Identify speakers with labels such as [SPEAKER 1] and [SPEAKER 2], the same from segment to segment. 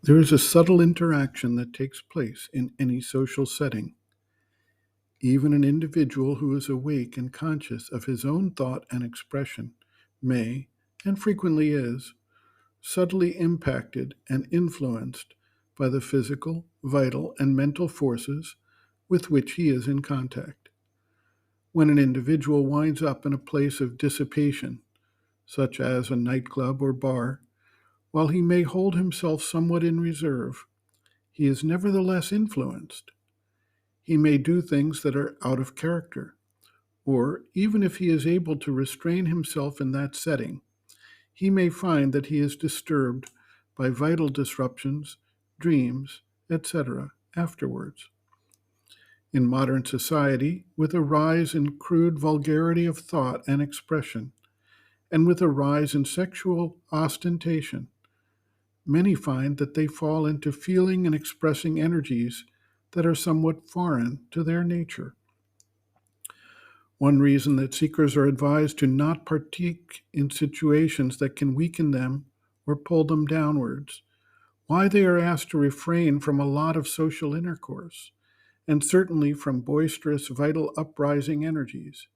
[SPEAKER 1] There is a subtle interaction that takes place in any social setting. Even an individual who is awake and conscious of his own thought and expression may, and frequently is, subtly impacted and influenced by the physical, vital, and mental forces with which he is in contact. When an individual winds up in a place of dissipation, such as a nightclub or bar, while he may hold himself somewhat in reserve, he is nevertheless influenced. He may do things that are out of character, or even if he is able to restrain himself in that setting, he may find that he is disturbed by vital disruptions, dreams, etc., afterwards. In modern society, with a rise in crude vulgarity of thought and expression, and with a rise in sexual ostentation, many find that they fall into feeling and expressing energies that are somewhat foreign to their nature. One reason that seekers are advised to not partake in situations that can weaken them or pull them downwards, why they are asked to refrain from a lot of social intercourse, and certainly from boisterous, vital, uprising energies,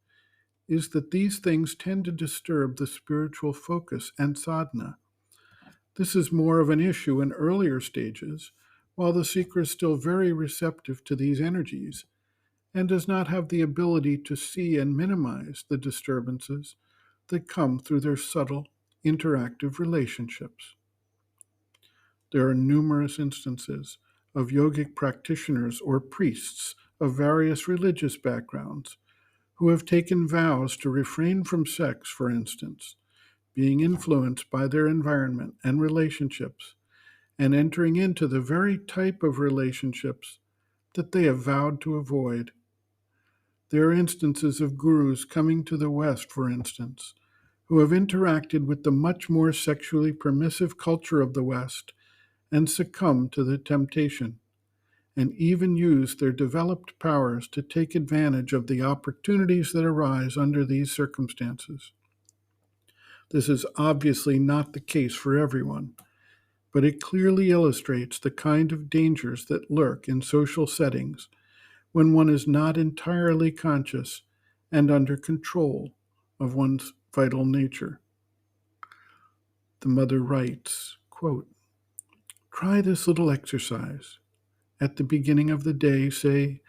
[SPEAKER 1] is that these things tend to disturb the spiritual focus and sadhana. This is more of an issue in earlier stages, while the seeker is still very receptive to these energies and does not have the ability to see and minimize the disturbances that come through their subtle, interactive relationships. There are numerous instances of yogic practitioners or priests of various religious backgrounds who have taken vows to refrain from sex, for instance, being influenced by their environment and relationships, and entering into the very type of relationships that they have vowed to avoid. There are instances of gurus coming to the West, for instance, who have interacted with the much more sexually permissive culture of the West and succumbed to the temptation, and even used their developed powers to take advantage of the opportunities that arise under these circumstances. This is obviously not the case for everyone, but it clearly illustrates the kind of dangers that lurk in social settings when one is not entirely conscious and under control of one's vital nature. The mother writes, quote, "Try this little exercise. At the beginning of the day, say,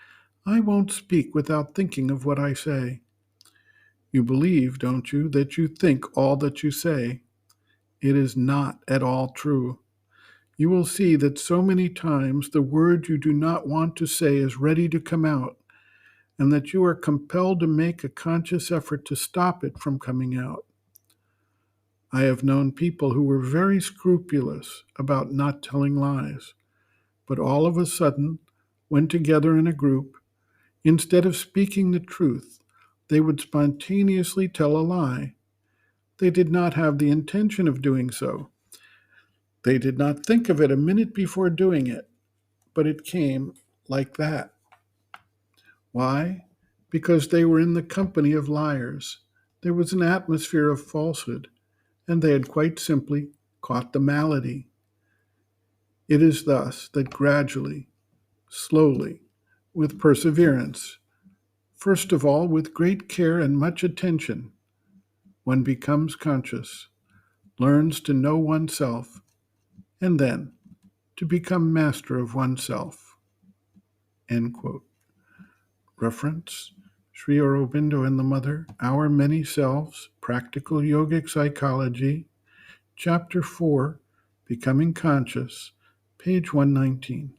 [SPEAKER 1] 'I won't speak without thinking of what I say.' You believe, don't you, that you think all that you say? It is not at all true. You will see that so many times the word you do not want to say is ready to come out, and that you are compelled to make a conscious effort to stop it from coming out. I have known people who were very scrupulous about not telling lies, but all of a sudden, when together in a group, instead of speaking the truth, they would spontaneously tell a lie. They did not have the intention of doing so. They did not think of it a minute before doing it, but it came like that. Why? Because they were in the company of liars. There was an atmosphere of falsehood, and they had quite simply caught the malady. It is thus that gradually, slowly, with perseverance, first of all with great care and much attention, one becomes conscious, learns to know oneself, and then to become master of oneself." End quote. Reference: Sri Aurobindo and the Mother, Our Many Selves, Practical Yogic Psychology, Chapter 4, Becoming Conscious, page 119.